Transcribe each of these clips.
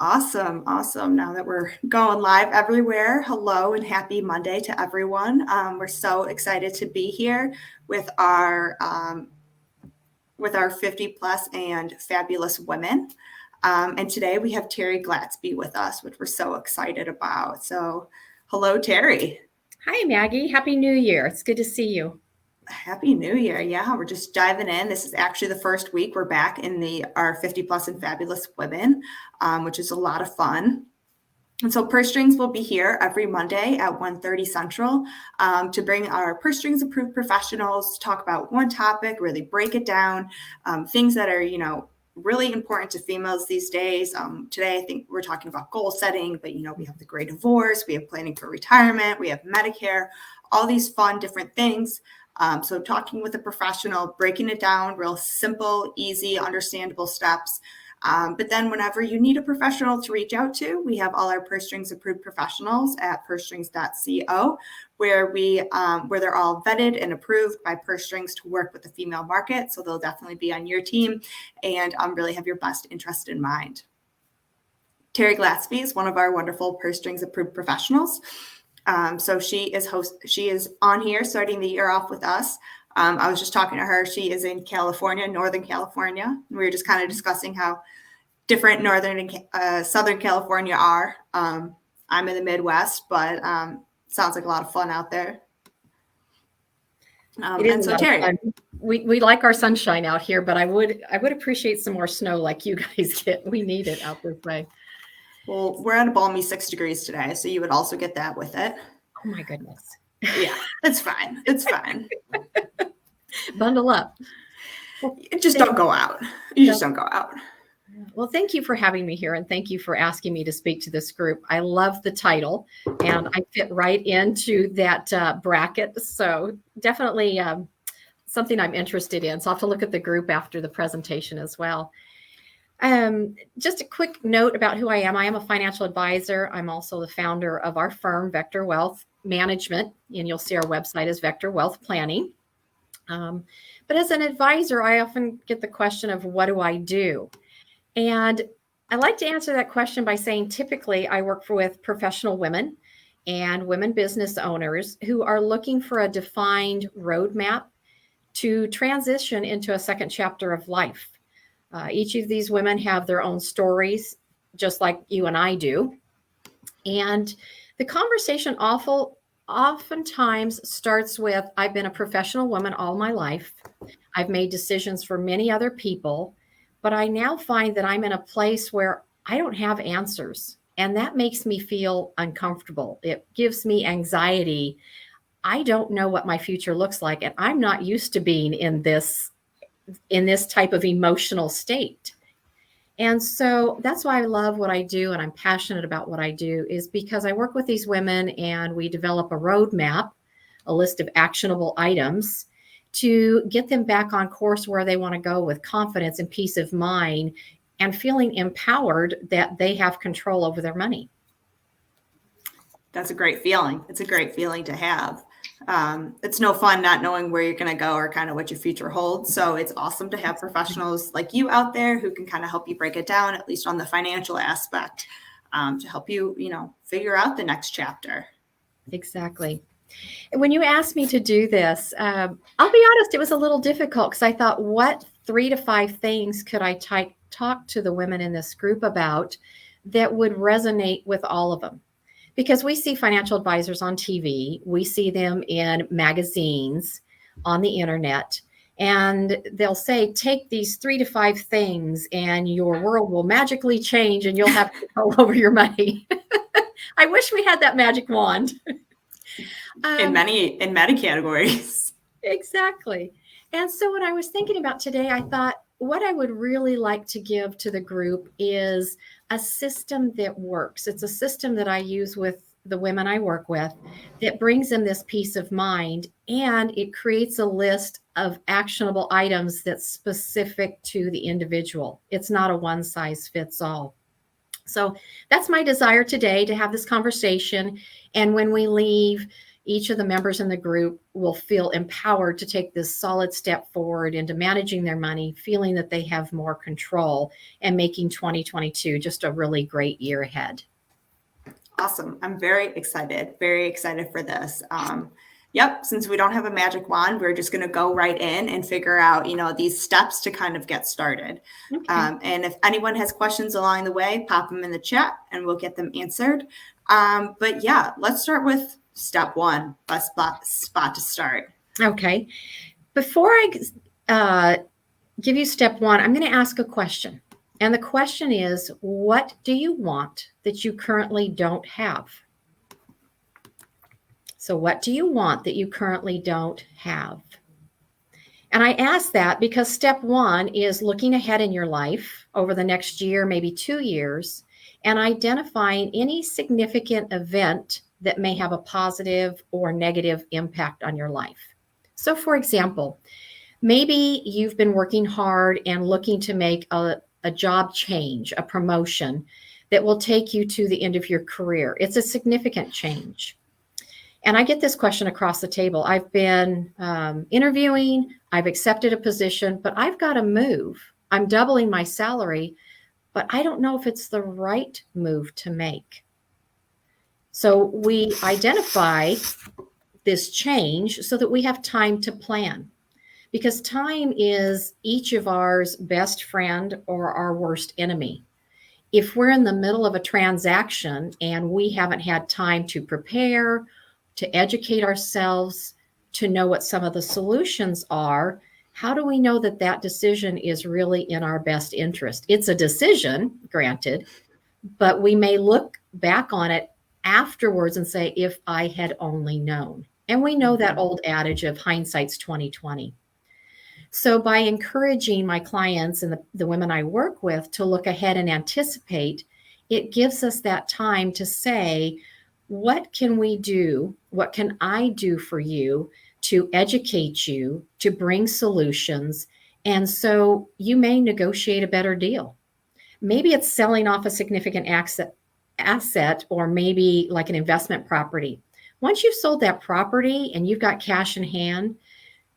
Awesome. Awesome. Now that we're going live everywhere, hello and happy Monday to everyone. We're so excited to be here with our 50 plus and fabulous women. And today we have Teri Glaspy with us, which we're so excited about. So hello, Teri. Hi, Maggie. Happy New Year. It's good to see you. Happy New Year. Yeah, we're just diving in. This is actually the first week we're back in our 50 plus and fabulous women, which is a lot of fun. And so Purse Strings will be here every Monday at 1:30 Central to bring our Purse Strings approved professionals to talk about one topic, really break it down, things that are, really important to females these days. Today, I think we're talking about goal setting, but, we have the Great Divorce, we have planning for retirement, we have Medicare, all these fun different things. So talking with a professional, breaking it down, real simple, easy, understandable steps. But then whenever you need a professional to reach out to, we have all our Purse Strings approved professionals at pursestrings.co, where they're all vetted and approved by Purse Strings to work with the female market. So they'll definitely be on your team and really have your best interest in mind. Teri Glaspy is one of our wonderful Purse Strings approved professionals. So she is on here starting the year off with us. I was just talking to her. She is in California, Northern California. We were just kind of discussing how different Northern and Southern California are. I'm in the Midwest, but sounds like a lot of fun out there. And so Teri, we like our sunshine out here, but I would appreciate some more snow like you guys get. We need it out this way. Well, we're at a balmy 6 degrees today, so you would also get that with it. Oh my goodness. Yeah, it's fine. It's fine. Bundle up. Just don't go out. You just don't go out. Well, thank you for having me here, and thank you for asking me to speak to this group. I love the title, and I fit right into that bracket. So definitely something I'm interested in. So I'll have to look at the group after the presentation as well. Just a quick note about who I am. I am a financial advisor. I'm also the founder of our firm, Vector Wealth Management, and you'll see our website is Vector Wealth Planning. But as an advisor, I often get the question of what do I do? And I like to answer that question by saying typically I work with professional women and women business owners who are looking for a defined roadmap to transition into a second chapter of life. Each of these women have their own stories, just like you and I do. And the conversation oftentimes starts with, I've been a professional woman all my life. I've made decisions for many other people, but I now find that I'm in a place where I don't have answers. And that makes me feel uncomfortable. It gives me anxiety. I don't know what my future looks like, and I'm not used to being in this type of emotional state. And so that's why I love what I do, and I'm passionate about what I do, is because I work with these women and we develop a roadmap, a list of actionable items to get them back on course where they want to go with confidence and peace of mind and feeling empowered that they have control over their money. That's a great feeling. It's a great feeling to have. It's no fun not knowing where you're going to go or kind of what your future holds. So it's awesome to have professionals like you out there who can kind of help you break it down, at least on the financial aspect, to help you, figure out the next chapter. Exactly. And when you asked me to do this, I'll be honest, it was a little difficult because I thought, what 3 to 5 things could I talk to the women in this group about that would resonate with all of them? Because we see financial advisors on TV, we see them in magazines, on the internet, and they'll say, take these 3 to 5 things and your world will magically change and you'll have control over your money. I wish we had that magic wand. In many categories. Exactly. And so when I was thinking about today, I thought what I would really like to give to the group is a system that works. It's a system that I use with the women I work with that brings them this peace of mind, and it creates a list of actionable items that's specific to the individual. It's not a one size fits all. So that's my desire today, to have this conversation. And when we leave, each of the members in the group will feel empowered to take this solid step forward into managing their money, feeling that they have more control, and making 2022 just a really great year ahead. Awesome. I'm very excited for this. Yep, since we don't have a magic wand, we're just going to go right in and figure out, these steps to kind of get started. Okay. And if anyone has questions along the way, pop them in the chat and we'll get them answered. But yeah, let's start with step one, best spot to start. Okay. Before I give you step one, I'm going to ask a question. And the question is, what do you want that you currently don't have? So what do you want that you currently don't have? And I ask that because step one is looking ahead in your life over the next year, maybe 2 years, and identifying any significant event that may have a positive or negative impact on your life. So for example, maybe you've been working hard and looking to make a job change, a promotion that will take you to the end of your career. It's a significant change. And I get this question across the table. I've been interviewing, I've accepted a position, but I've got to move. I'm doubling my salary, but I don't know if it's the right move to make. So we identify this change so that we have time to plan. Because time is each of ours best friend or our worst enemy. If we're in the middle of a transaction and we haven't had time to prepare, to educate ourselves, to know what some of the solutions are, how do we know that that decision is really in our best interest? It's a decision, granted, but we may look back on it afterwards and say, if I had only known. And we know that old adage of hindsight's 20/20. So by encouraging my clients and the women I work with to look ahead and anticipate, it gives us that time to say, what can we do? What can I do for you to educate you, to bring solutions? And so you may negotiate a better deal. Maybe it's selling off a significant asset, or maybe like an investment property. Once you've sold that property and you've got cash in hand,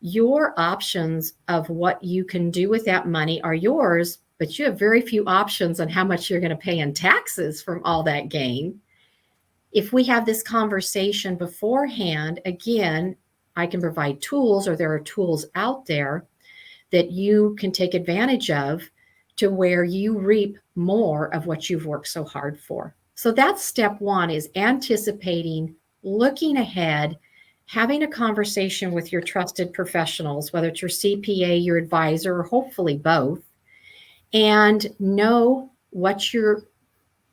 your options of what you can do with that money are yours, but you have very few options on how much you're going to pay in taxes from all that gain. If we have this conversation beforehand, again, I can provide tools, or there are tools out there that you can take advantage of to where you reap more of what you've worked so hard for. So that's step one, is anticipating, looking ahead, having a conversation with your trusted professionals, whether it's your CPA, your advisor, or hopefully both, and know what you're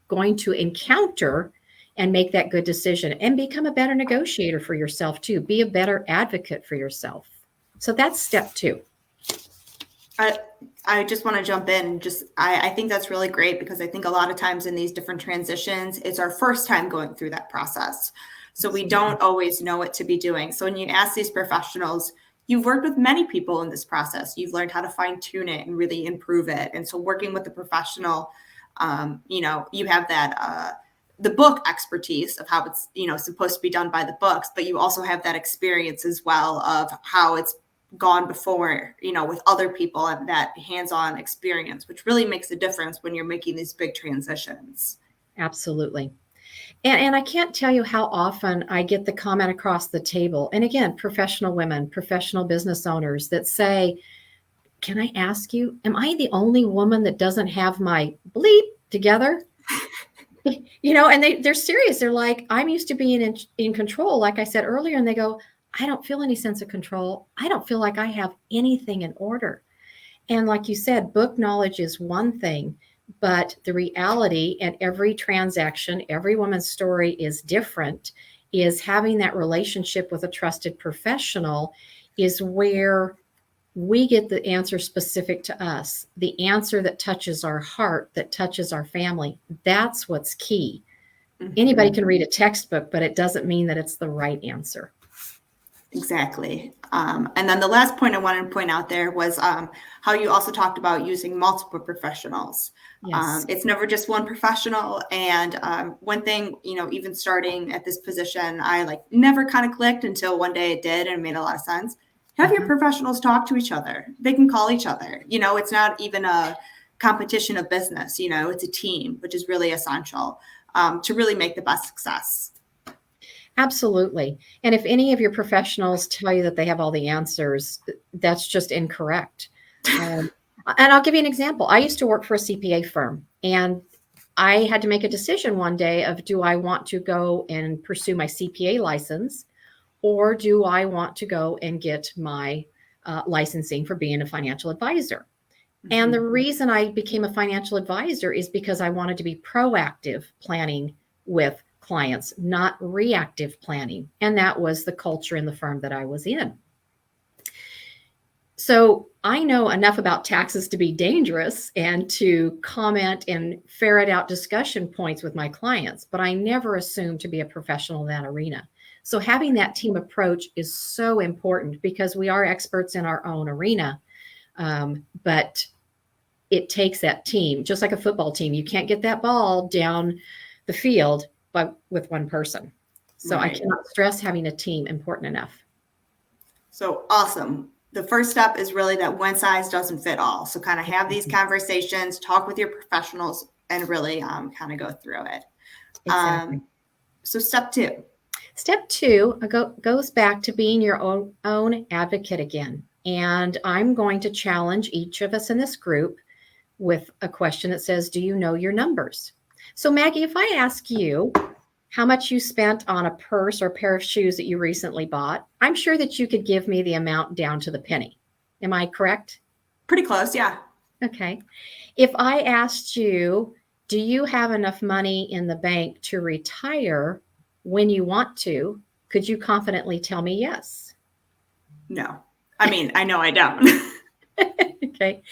going to encounter and make that good decision, and become a better negotiator for yourself too. Be a better advocate for yourself. So that's step two. I just want to jump in. I think that's really great, because I think a lot of times in these different transitions, it's our first time going through that process. So we don't always know what to be doing. So when you ask these professionals, you've worked with many people in this process. You've learned how to fine tune it and really improve it. And so working with the professional, you have that the book expertise of how it's supposed to be done by the books, but you also have that experience as well of how it's gone before, with other people, and that hands-on experience, which really makes a difference when you're making these big transitions. Absolutely. And I can't tell you how often I get the comment across the table, and again, professional women, professional business owners that say, can I ask you, am I the only woman that doesn't have my bleep together? And they're serious. They're like, I'm used to being in control, like I said earlier. And they go, I don't feel any sense of control. I don't feel like I have anything in order. And like you said, book knowledge is one thing, but the reality, and every transaction, every woman's story is different, is having that relationship with a trusted professional is where we get the answer specific to us, the answer that touches our heart, that touches our family. That's what's key. Mm-hmm. Anybody can read a textbook, but it doesn't mean that it's the right answer. Exactly. And then the last point I wanted to point out there was how you also talked about using multiple professionals. Yes. It's never just one professional. And one thing, even starting at this position, I never kind of clicked until one day it did and it made a lot of sense. Have your professionals talk to each other. They can call each other. It's not even a competition of business. It's a team, which is really essential to really make the best success. Absolutely. And if any of your professionals tell you that they have all the answers, that's just incorrect. And I'll give you an example. I used to work for a CPA firm, and I had to make a decision one day of, do I want to go and pursue my CPA license, or do I want to go and get my licensing for being a financial advisor? And the reason I became a financial advisor is because I wanted to be proactive planning with clients, not reactive planning. And that was the culture in the firm that I was in. So I know enough about taxes to be dangerous and to comment and ferret out discussion points with my clients, but I never assumed to be a professional in that arena. So having that team approach is so important, because we are experts in our own arena, but it takes that team, just like a football team. You can't get that ball down the field with one person. So right. I cannot stress having a team important enough. So awesome. The first step is really that one size doesn't fit all. So kind of have these conversations, talk with your professionals, and really kind of go through it. Exactly. So step two. Step two goes back to being your own advocate again. And I'm going to challenge each of us in this group with a question that says, do you know your numbers? So Maggie, if I ask you how much you spent on a purse or pair of shoes that you recently bought, I'm sure that you could give me the amount down to the penny. Am I correct? Pretty close, yeah. Okay. If I asked you, do you have enough money in the bank to retire when you want to, could you confidently tell me yes? No. I mean, I know I don't. Okay.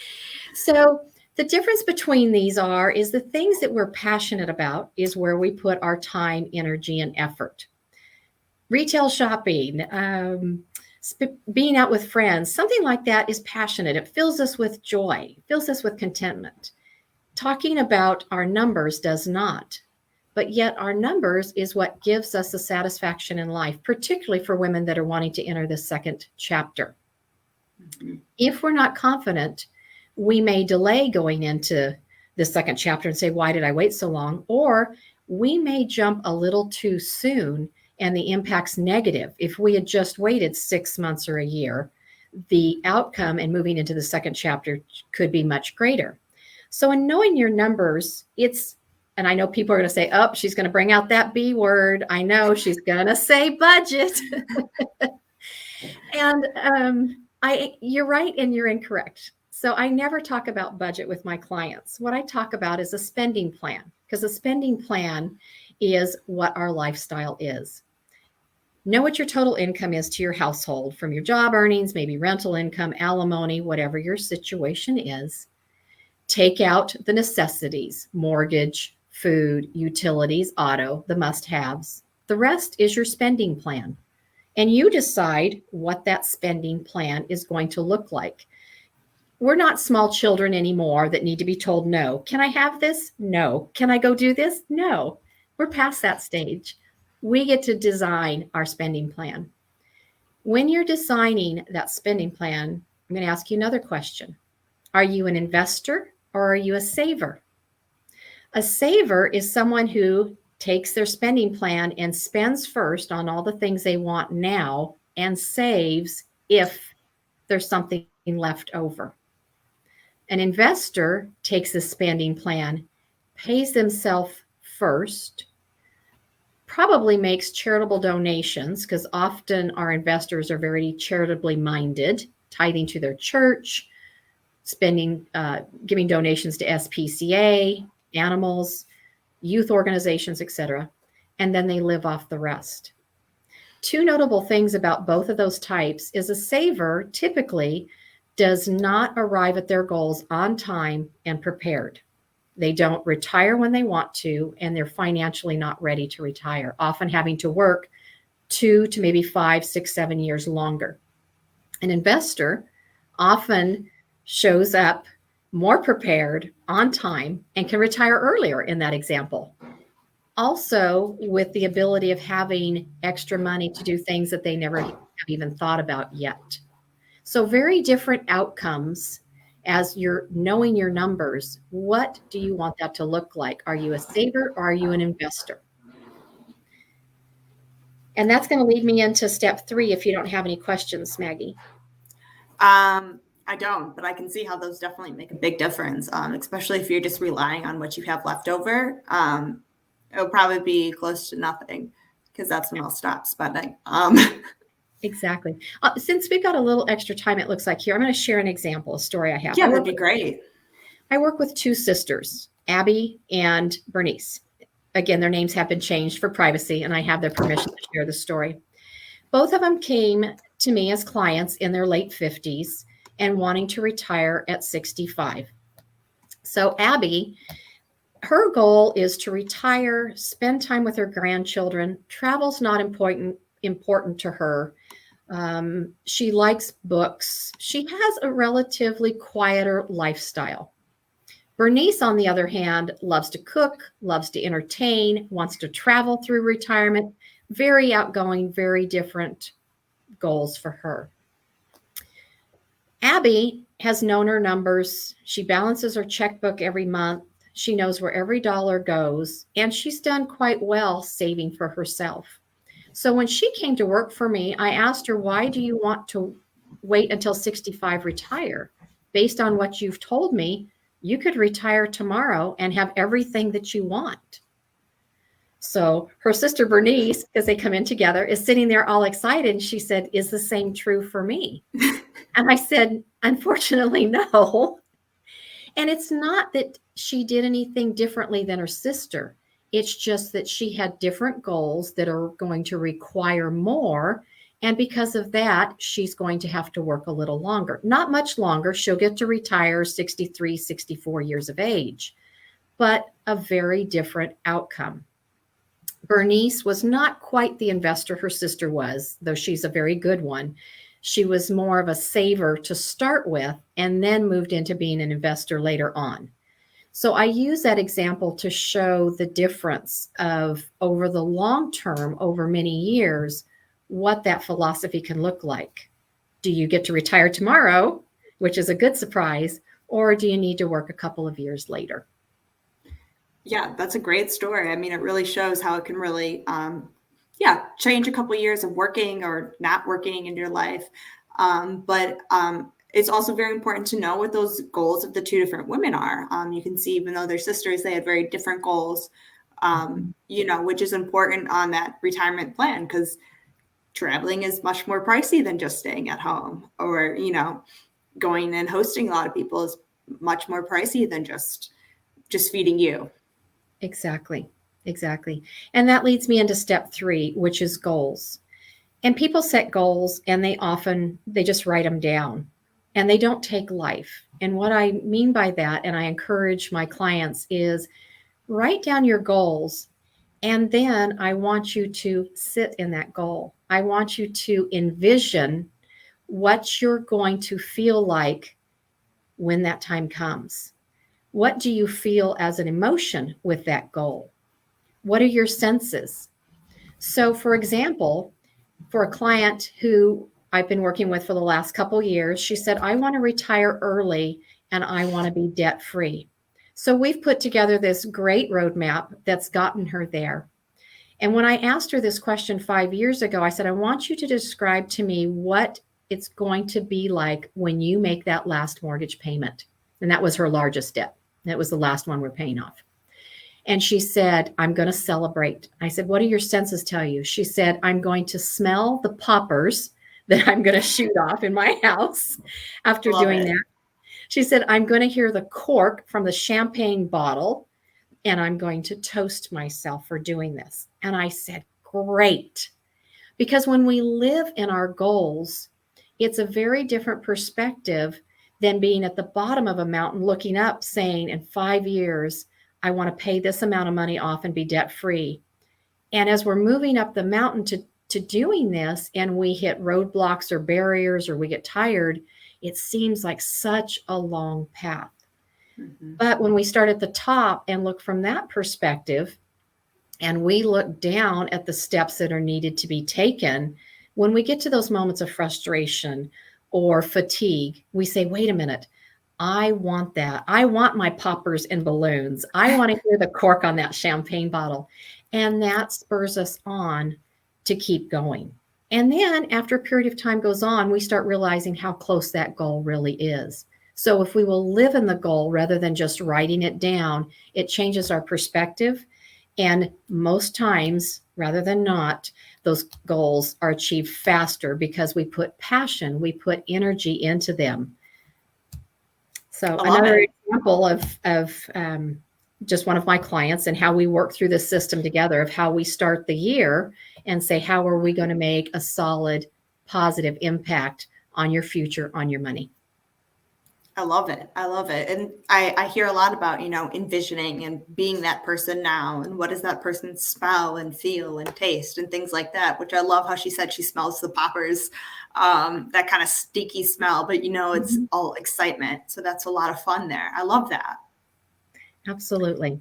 So the difference between these is the things that we're passionate about is where we put our time, energy, and effort. Retail shopping, being out with friends, something like that is passionate. It fills us with joy, fills us with contentment. Talking about our numbers does not. But yet our numbers is what gives us the satisfaction in life, particularly for women that are wanting to enter the second chapter. Mm-hmm. If we're not confident, we may delay going into the second chapter and say, why did I wait so long? Or we may jump a little too soon and the impact's negative. If we had just waited 6 months or a year, the outcome and moving into the second chapter could be much greater. So in knowing your numbers, and I know people are going to say, oh, she's going to bring out that B word. I know she's going to say budget. And you're right and you're incorrect. So I never talk about budget with my clients. What I talk about is a spending plan, because a spending plan is what our lifestyle is. Know what your total income is to your household from your job earnings, maybe rental income, alimony, whatever your situation is. Take out the necessities, mortgage, food, utilities, auto, the must-haves. The rest is your spending plan. And you decide what that spending plan is going to look like. We're not small children anymore that need to be told no. Can I have this? No. Can I go do this? No. We're past that stage. We get to design our spending plan. When you're designing that spending plan, I'm going to ask you another question. Are you an investor or are you a saver? A saver is someone who takes their spending plan and spends first on all the things they want now and saves if there's something left over. An investor takes a spending plan, pays themselves first, probably makes charitable donations, because often our investors are very charitably minded, tithing to their church, spending, giving donations to SPCA, animals, youth organizations, etc., and then they live off the rest. Two notable things about both of those types is a saver typically does not arrive at their goals on time and prepared. They don't retire when they want to, and they're financially not ready to retire, often having to work 2 to maybe 5, 6, 7 years longer. An investor often shows up more prepared, on time, and can retire earlier in that example. Also, with the ability of having extra money to do things that they never have even thought about yet. So very different outcomes as you're knowing your numbers. What do you want that to look like? Are you a saver or are you an investor? And that's going to lead me into step 3 if you don't have any questions, Maggie. I don't, but I can see how those definitely make a big difference, especially if you're just relying on what you have left over. It'll probably be close to nothing because that's when I'll stop spending. Exactly. Since we've got a little extra time, it looks like here, I'm going to share an example, a story I have. Yeah, that'd be great. I work with 2 sisters, Abby and Bernice. Again, their names have been changed for privacy, and I have their permission to share the story. Both of them came to me as clients in their late 50s and wanting to retire at 65. So Abby, her goal is to retire, spend time with her grandchildren. Travel's not important to her. She likes books. She has a relatively quieter lifestyle. Bernice, on the other hand, loves to cook, loves to entertain, wants to travel through retirement. Very outgoing, very different goals for her. Abby has known her numbers. She balances her checkbook every month. She knows where every dollar goes, and she's done quite well saving for herself. So when she came to work for me, I asked her, why do you want to wait until 65 retire? Based on what you've told me, you could retire tomorrow and have everything that you want. So her sister Bernice, because they come in together, is sitting there all excited. And she said, is the same true for me? And I said, unfortunately, no. And it's not that she did anything differently than her sister. It's just that she had different goals that are going to require more. And because of that, she's going to have to work a little longer. Not much longer. She'll get to retire 63, 64 years of age, but a very different outcome. Bernice was not quite the investor her sister was, though she's a very good one. She was more of a saver to start with and then moved into being an investor later on. So I use that example to show the difference of over the long term, over many years, what that philosophy can look like. Do you get to retire tomorrow, which is a good surprise, or do you need to work a couple of years later? Yeah, that's a great story. I mean, it really shows how it can really, change a couple of years of working or not working in your life. But it's also very important to know what those goals of the 2 different women are. You can see, even though they're sisters, they had very different goals, which is important on that retirement plan, because traveling is much more pricey than just staying at home, or, going and hosting a lot of people is much more pricey than just feeding you. Exactly. And that leads me into step 3, which is goals. And people set goals and they just write them down and they don't take life. And what I mean by that, and I encourage my clients, is write down your goals. And then I want you to sit in that goal. I want you to envision what you're going to feel like when that time comes. What do you feel as an emotion with that goal? What are your senses? So, for example, for a client who I've been working with for the last couple of years, she said, I want to retire early and I want to be debt free. So we've put together this great roadmap that's gotten her there. And when I asked her this question 5 years ago, I said, I want you to describe to me what it's going to be like when you make that last mortgage payment. And that was her largest debt. That was the last one we're paying off. And she said, I'm going to celebrate. I said, what do your senses tell you? She said, I'm going to smell the poppers that I'm going to shoot off in my house after doing that. She said, I'm going to hear the cork from the champagne bottle, and I'm going to toast myself for doing this. And I said, great. Because when we live in our goals, it's a very different perspective than being at the bottom of a mountain looking up saying, in 5 years, I want to pay this amount of money off and be debt free. And as we're moving up the mountain to doing this and we hit roadblocks or barriers or we get tired, it seems like such a long path. Mm-hmm. But when we start at the top and look from that perspective, and we look down at the steps that are needed to be taken, when we get to those moments of frustration or fatigue, we say, wait a minute, I want that. I want my poppers and balloons. I want to hear the cork on that champagne bottle. And that spurs us on to keep going. And then after a period of time goes on, we start realizing how close that goal really is. So if we will live in the goal rather than just writing it down, it changes our perspective. And most times, rather than not, those goals are achieved faster because we put passion, we put energy into them. So another example of just one of my clients and how we work through this system together of how we start the year and say, how are we going to make a solid, positive impact on your future, on your money? I love it. I love it. And I hear a lot about, envisioning and being that person now. And what does that person smell and feel and taste and things like that, which I love how she said she smells the poppers, that kind of sticky smell, but it's all excitement. So that's a lot of fun there. I love that. Absolutely.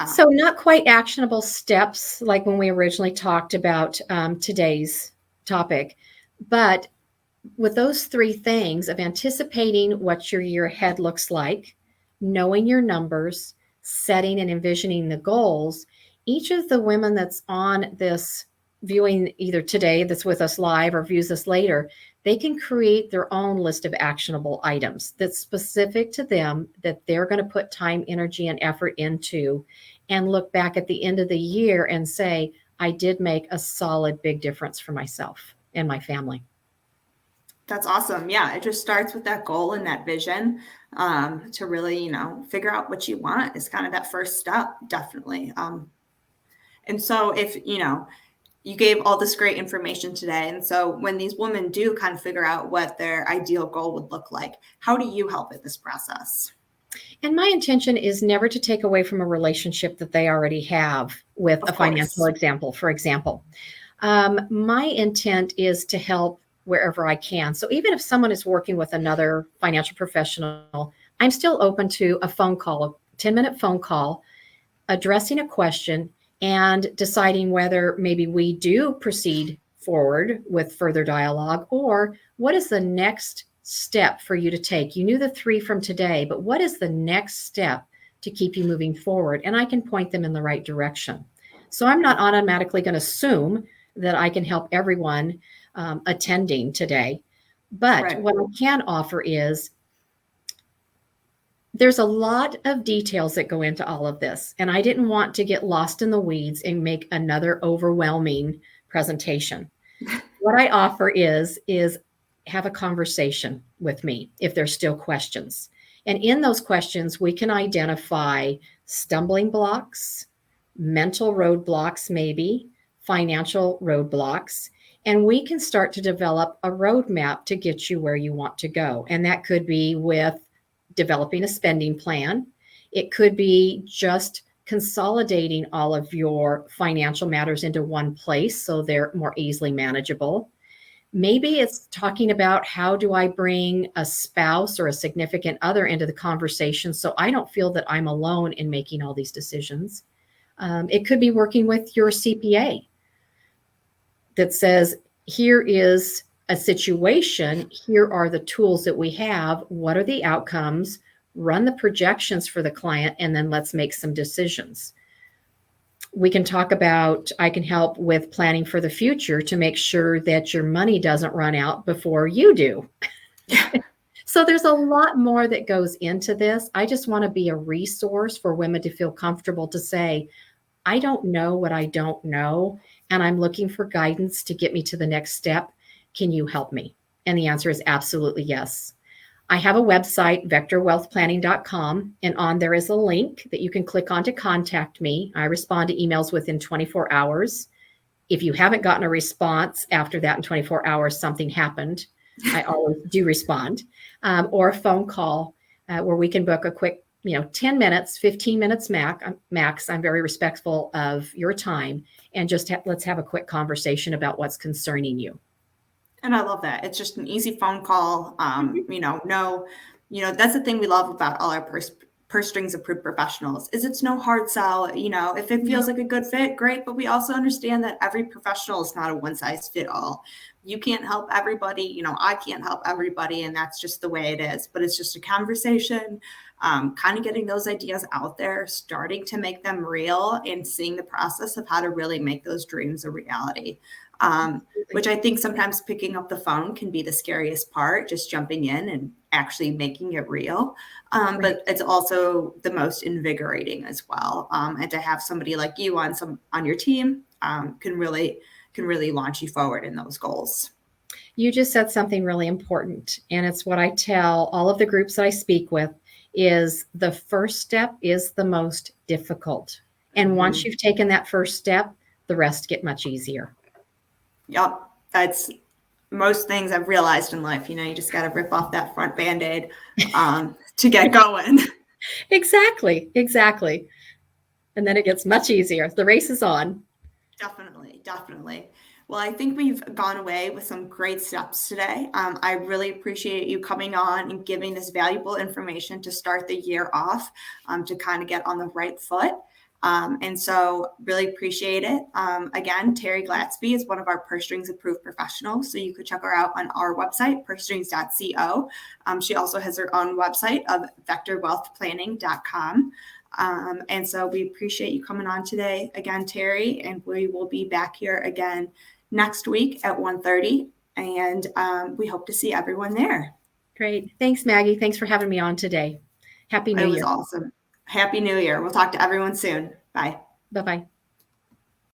So not quite actionable steps like when we originally talked about today's topic, but with those three things of anticipating what your year ahead looks like, knowing your numbers, setting and envisioning the goals, each of the women that's on this viewing either today that's with us live or views us later, they can create their own list of actionable items that's specific to them that they're going to put time, energy, and effort into and look back at the end of the year and say, I did make a solid big difference for myself and my family. That's awesome. Yeah, it just starts with that goal and that vision to really, figure out what you want is kind of that first step, definitely. And so if, you gave all this great information today. And so when these women do kind of figure out what their ideal goal would look like, how do you help in this process? And my intention is never to take away from a relationship that they already have with a financial example, for example. My intent is to help wherever I can. So even if someone is working with another financial professional, I'm still open to a phone call, a 10-minute phone call, addressing a question and deciding whether maybe we do proceed forward with further dialogue or what is the next step for you to take. You knew the 3 from today, but what is the next step to keep you moving forward? And I can point them in the right direction. So I'm not automatically going to assume that I can help everyone attending today. But what I can offer is there's a lot of details that go into all of this. And I didn't want to get lost in the weeds and make another overwhelming presentation. What I offer is have a conversation with me if there's still questions. And in those questions, we can identify stumbling blocks, mental roadblocks, maybe financial roadblocks, and we can start to develop a roadmap to get you where you want to go. And that could be with developing a spending plan. It could be just consolidating all of your financial matters into one place so they're more easily manageable. Maybe it's talking about how do I bring a spouse or a significant other into the conversation so I don't feel that I'm alone in making all these decisions. It could be working with your CPA that says, here is a situation, here are the tools that we have, what are the outcomes, run the projections for the client, and then let's make some decisions. We can talk about, I can help with planning for the future to make sure that your money doesn't run out before you do. So there's a lot more that goes into this. I just want to be a resource for women to feel comfortable to say, I don't know what I don't know, and I'm looking for guidance to get me to the next step. Can you help me? And the answer is absolutely yes. I have a website, vectorwealthplanning.com, and on there is a link that you can click on to contact me. I respond to emails within 24 hours. If you haven't gotten a response after that in 24 hours, something happened. I always do respond. Or a phone call where we can book a quick 10 minutes, 15 minutes max. I'm very respectful of your time, and just let's have a quick conversation about what's concerning you. And I love that. It's just an easy phone call. That's the thing we love about all our purse strings approved professionals is it's no hard sell. If it feels like a good fit, great. But we also understand that every professional is not a one size fit all. You can't help everybody. I can't help everybody. And that's just the way it is. But it's just a conversation, kind of getting those ideas out there, starting to make them real and seeing the process of how to really make those dreams a reality. Which I think sometimes picking up the phone can be the scariest part, just jumping in and actually making it real. But it's also the most invigorating as well. And to have somebody like you on your team can really launch you forward in those goals. You just said something really important, and it's what I tell all of the groups that I speak with is the first step is the most difficult. And once you've taken that first step, the rest get much easier. Yep. That's most things I've realized in life. You just got to rip off that front Band-Aid to get going. Exactly. And then it gets much easier. The race is on. Definitely. Well, I think we've gone away with some great steps today. I really appreciate you coming on and giving this valuable information to start the year off, to kind of get on the right foot. And so really appreciate it. Again, Teri Glaspy is one of our Purse Strings approved professionals. So you could check her out on our website, pursestrings.co. She also has her own website of vectorwealthplanning.com. And so we appreciate you coming on today again, Teri, and we will be back here again next week at 1:30. And we hope to see everyone there. Great. Thanks, Maggie. Thanks for having me on today. Happy New Year. It was awesome. Happy New Year. We'll talk to everyone soon. Bye. Bye-bye.